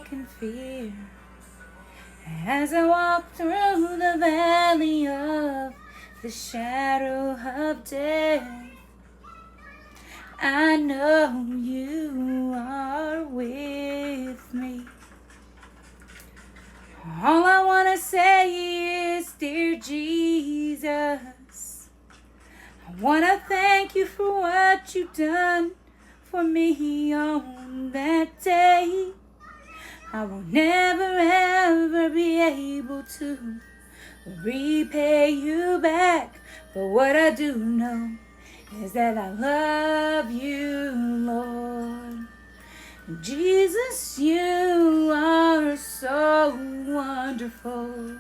walk in fear. As I walk through the valley of the shadow of death, I know you are with me. All I want to say is, dear Jesus, I want to thank you for what you've done for me on that day. I will never ever be able to repay you back, but what I do know is that I love you, Lord. Jesus, you are so wonderful.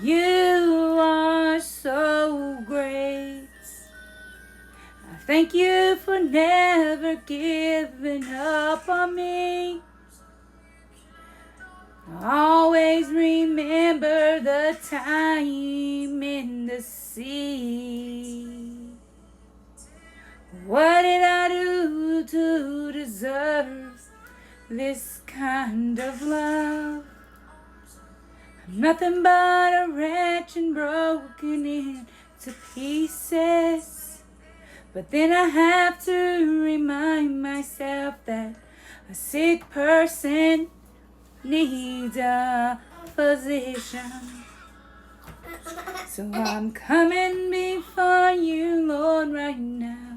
You are so great. I thank you for never giving up on me. Always remember the time in the sea. What did I do to deserve this kind of love? I'm nothing but a wretch and broken into pieces. But then I have to remind myself that a sick person needs a physician. So I'm coming before you, Lord, right now.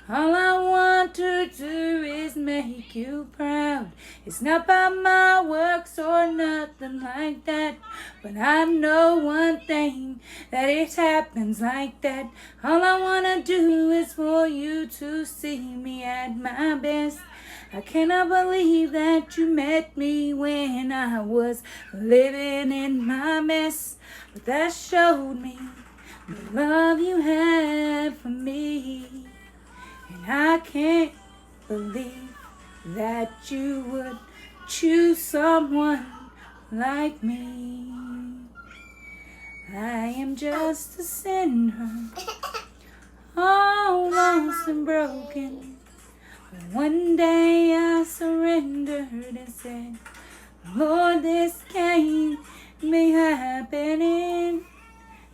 All I want to do is make you proud. It's not by my works or nothing like that, but I know one thing, that it happens like that. All I want to do is for you to see me at my best. I cannot believe that you met me when I was living in my mess, but that showed me the love you had for me. And I can't believe that you would choose someone like me. I am just a sinner, all lost and broken. But one day I surrendered and said, Lord, this can't be happening.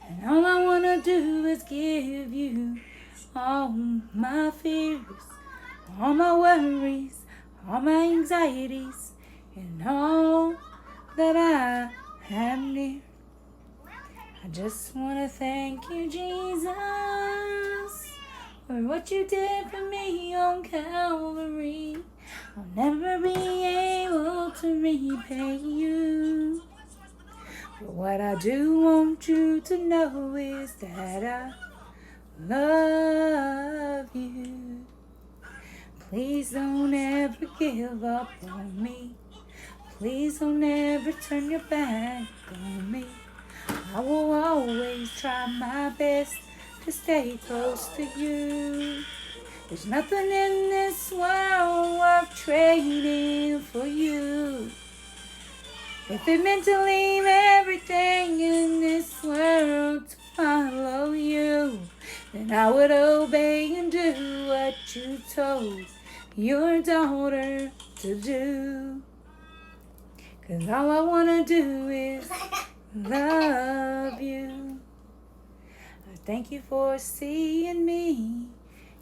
And all I want to do is give you all my fears, all my worries, all my anxieties, and all that I have near. I just want to thank you, Jesus, for what you did for me on Calvary. I'll never be able to repay you, but what I do want you to know is that I love you. Please don't ever give up on me. Please don't ever turn your back on me. I will always try my best to stay close to you. There's nothing in this world worth trading for you. If it meant to leave everything in this world to follow you, then I would obey and do what you told your daughter to do. 'Cause all I wanna do is love you. I thank you for seeing me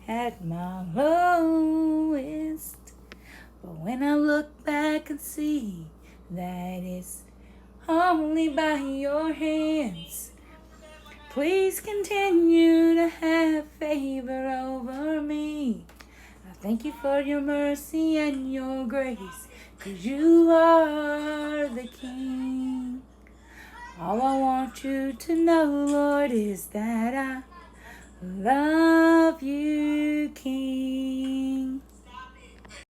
at my lowest. But when I look back and see that it's only by your hands, please continue to have favor over me. I thank you for your mercy and your grace, 'cause you are the King. All I want you to know, Lord, is that I love you, King.